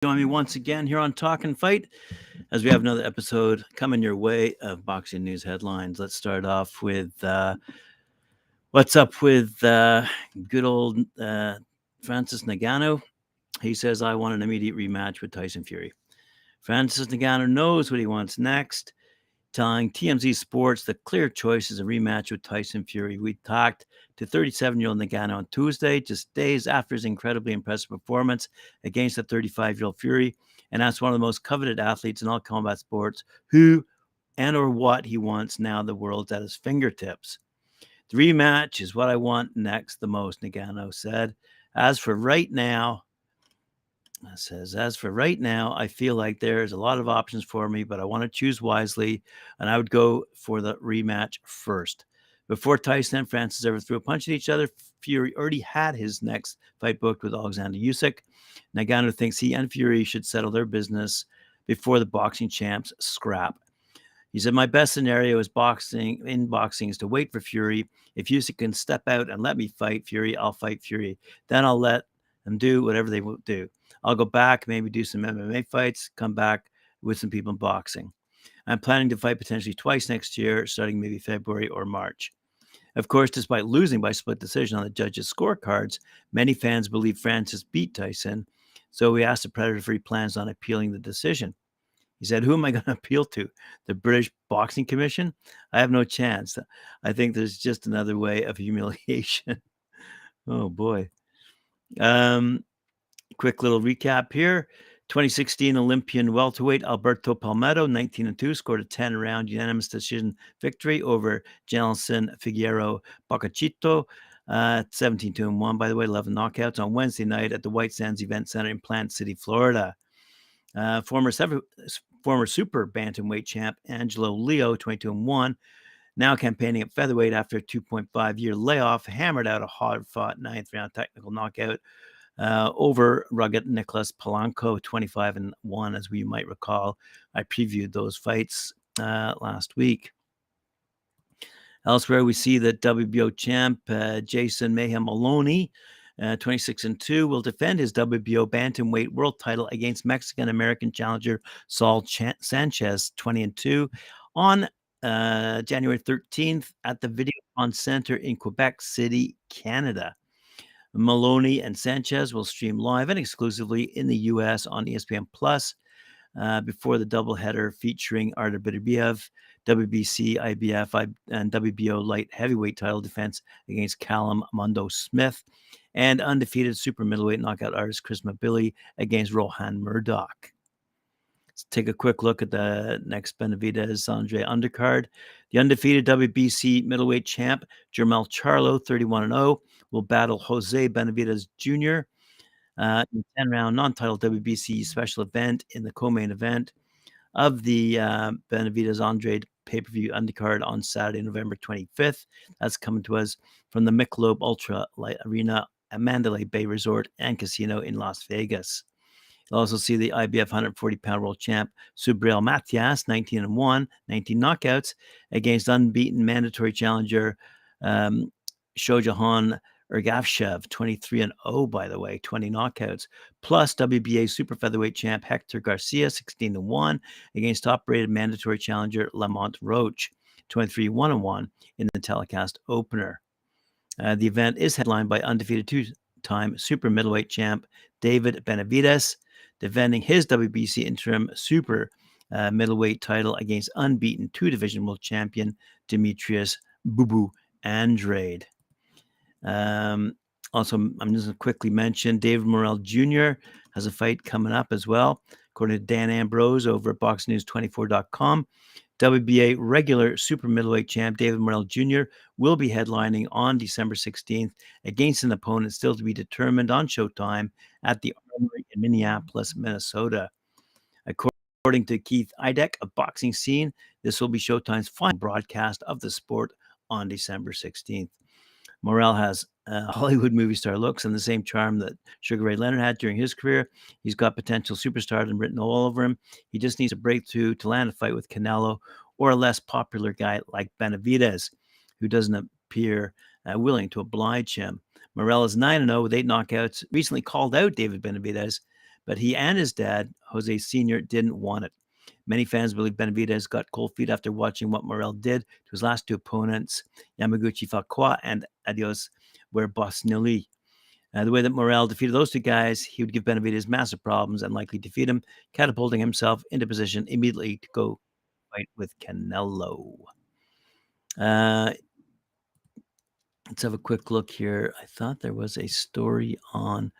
Join me once again here on Talkin Fight as we have another episode coming your way of boxing news headlines. Let's start off with what's up with good old Francis Ngannou. He says, I want an immediate rematch with Tyson Fury. Francis Ngannou knows what he wants next, telling TMZ Sports the clear choice is a rematch with Tyson Fury. We talked to 37-year-old Ngannou on Tuesday, just days after his incredibly impressive performance against the 35-year-old Fury, and asked one of the most coveted athletes in all combat sports who and or what he wants now the world's at his fingertips. The rematch is what I want next the most, Ngannou said. As for right now, I feel like there's a lot of options for me, but I want to choose wisely, and I would go for the rematch first. Before Tyson and Francis ever threw a punch at each other, Fury already had his next fight booked with Alexander Usyk. Ngannou thinks he and Fury should settle their business before the boxing champs scrap. He said, my best scenario is boxing is to wait for Fury. If Usyk can step out and let me fight Fury, I'll fight Fury. Then I'll let them do whatever they will do. I'll go back, maybe do some MMA fights, come back with some people in boxing. I'm planning to fight potentially twice next year, starting maybe February or March. Of course, despite losing by split decision on the judges' scorecards, many fans believe Francis beat Tyson, so we asked the Predator if he plans on appealing the decision. He said, who am I going to appeal to? The British Boxing Commission? I have no chance. I think there's just another way of humiliation. Oh, boy. Quick little recap here. 2016 Olympian welterweight Alberto Palmetto, 19-2, scored a 10-round unanimous decision victory over Jelson Figueroa Bocachito. 17-1, by the way, 11 knockouts on Wednesday night at the White Sands Event Center in Plant City, Florida. Former super bantamweight champ Angelo Leo, 22-1, now campaigning at featherweight after a 2.5-year layoff, hammered out a hard-fought ninth-round technical knockout over rugged Nicholas Polanco, 25-1, as we might recall. I previewed those fights last week. Elsewhere, we see that WBO champ Jason Mayhem Maloney, 26-2, will defend his WBO bantamweight world title against Mexican-American challenger Saul Sanchez, 20-2, on January 13th at the Videotron Center in Quebec City, Canada. Maloney and Sanchez will stream live and exclusively in the U.S. on ESPN Plus before the doubleheader featuring Artur Beterbiev, WBC, IBF, and WBO light heavyweight title defense against Callum Mundo Smith, and undefeated super middleweight knockout artist Chris Mabili against Rohan Murdoch. Let's take a quick look at the next Benavidez Andre undercard. The undefeated WBC middleweight champ Jermell Charlo, 31-0, will battle Jose Benavidez Jr. In 10-round non-title WBC special event in the co-main event of the Benavidez Andre pay-per-view undercard on Saturday, November 25th. That's coming to us from the Michelob Ultra Light Arena at Mandalay Bay Resort and Casino in Las Vegas. You'll also see the IBF 140-pound world champ Subriel Matias, 19-1, 19 knockouts against unbeaten mandatory challenger Shojahan Ergavshev, 23-0, by the way, 20 knockouts, plus WBA super featherweight champ Hector Garcia, 16-1, against top-rated mandatory challenger Lamont Roach, 23-1-1 in the telecast opener. The event is headlined by undefeated two-time super middleweight champ David Benavidez, defending his WBC interim super middleweight title against unbeaten two-division world champion Demetrius Bubu Andrade. Also, I'm just going to quickly mention David Morrell Jr. has a fight coming up as well. According to Dan Ambrose over at BoxNews24.com, WBA regular super middleweight champ David Morrell Jr. will be headlining on December 16th against an opponent still to be determined on Showtime at the Armory in Minneapolis, Minnesota. According to Keith Idek of Boxing Scene, this will be Showtime's final broadcast of the sport on December 16th. Morrell has Hollywood movie star looks and the same charm that Sugar Ray Leonard had during his career. He's got potential superstardom written all over him. He just needs a breakthrough to land a fight with Canelo or a less popular guy like Benavidez, who doesn't appear willing to oblige him. Morrell is 9-0 with 8 knockouts. Recently called out David Benavidez, but he and his dad, Jose Sr., didn't want it. Many fans believe Benavidez got cold feet after watching what Morrell did to his last two opponents, Yamaguchi Fakwa and Adios Werbosnili. The way that Morrell defeated those two guys, he would give Benavidez massive problems and likely defeat him, catapulting himself into position immediately to go fight with Canelo. Let's have a quick look here. I thought there was a story on,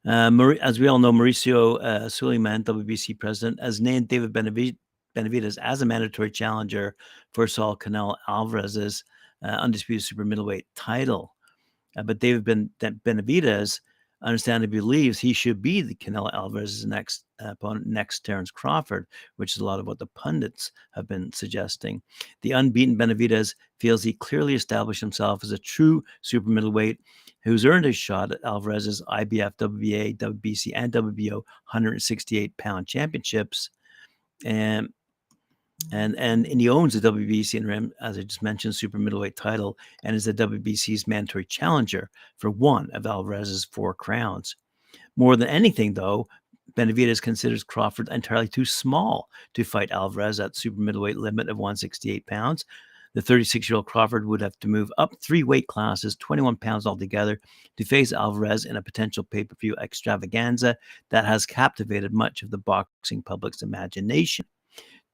as we all know, Mauricio Suleiman, WBC president, has named David Benavidez as a mandatory challenger for Saul Canelo Alvarez's undisputed super middleweight title. But David Benavidez understandably believes he should be the Canelo Alvarez's next opponent, next Terence Crawford, which is a lot of what the pundits have been suggesting. The unbeaten Benavidez feels he clearly established himself as a true super middleweight who's earned his shot at Alvarez's IBF, WBA, WBC, and WBO 168-pound championships. And he owns the WBC interim, as I just mentioned, super middleweight title, and is the WBC's mandatory challenger for one of Alvarez's 4 crowns. More than anything, though, Benavidez considers Crawford entirely too small to fight Alvarez at super middleweight limit of 168 pounds. The 36-year-old Crawford would have to move up 3 weight classes, 21 pounds altogether, to face Alvarez in a potential pay-per-view extravaganza that has captivated much of the boxing public's imagination.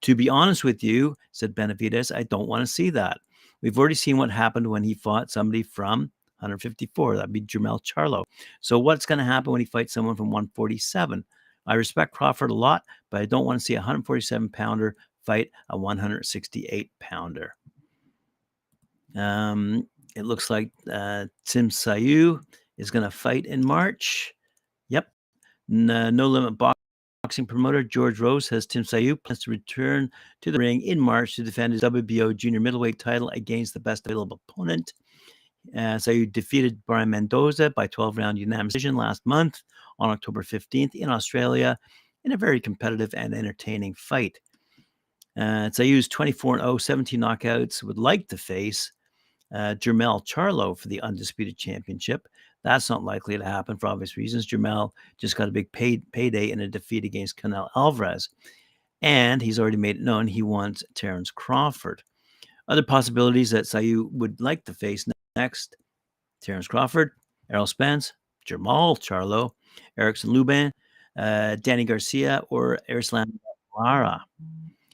To be honest with you, said Benavidez, I don't want to see that. We've already seen what happened when he fought somebody from 154. That'd be Jermell Charlo. So what's going to happen when he fights someone from 147? I respect Crawford a lot, but I don't want to see a 147-pounder fight a 168-pounder. It looks like Tim Sayu is going to fight in March. Yep. No Limit Boxing promoter George Rose says Tim Sayu plans to return to the ring in March to defend his WBO junior middleweight title against the best available opponent. Sayu defeated Brian Mendoza by 12-round unanimous decision last month on October 15th in Australia in a very competitive and entertaining fight. Sayu's 24-0, 17 knockouts, would like to face Jermell Charlo for the undisputed championship. That's not likely to happen for obvious reasons. Jermell just got a big payday in a defeat against Canelo Alvarez, and he's already made it known he wants Terence Crawford. Other possibilities that Sayu would like to face next: Terence Crawford, Errol Spence, Jermall Charlo, Erickson Lubin, Danny Garcia, or Erislan Lara.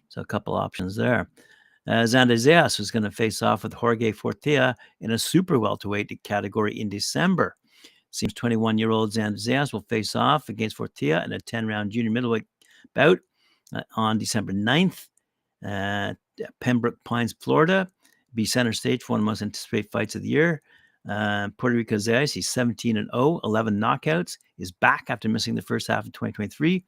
So a couple options there. Xander Zayas was going to face off with Jorge Fortea in a super welterweight category in December. Seems 21-year-old Xander Zayas will face off against Fortea in a 10-round junior middleweight bout on December 9th. Pembroke Pines, Florida, be center stage for one of the most anticipated fights of the year. Puerto Rico Zayas, he's 17-0, 11 knockouts, is back after missing the first half of 2023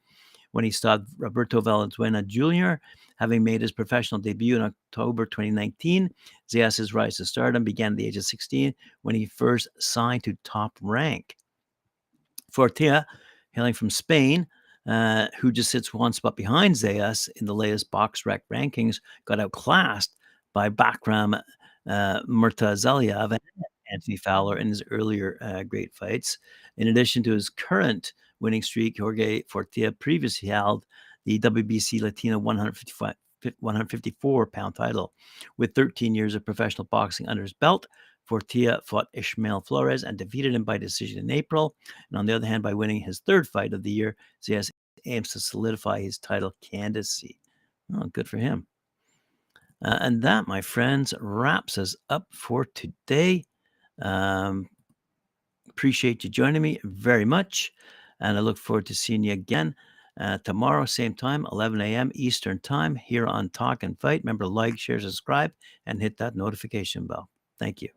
when he stopped Roberto Valenzuela Jr., having made his professional debut in October 2019. Zayas' rise to stardom began at the age of 16 when he first signed to Top Rank. Fortea, hailing from Spain, who just sits one spot behind Zayas in the latest BoxRec rankings, got outclassed by Bakram Murtazaliev and Anthony Fowler in his earlier great fights. In addition to his current winning streak, Jorge Fortea previously held the WBC Latino 154-pound title. With 13 years of professional boxing under his belt, Fortea fought Ishmael Flores and defeated him by decision in April. And on the other hand, by winning his third fight of the year, Zayas aims to solidify his title candidacy. Oh, good for him. And that, my friends, wraps us up for today. Appreciate you joining me very much, and I look forward to seeing you again tomorrow, same time, 11 a.m. Eastern Time, here on Talkin Fight. Remember to like, share, subscribe, and hit that notification bell. Thank you.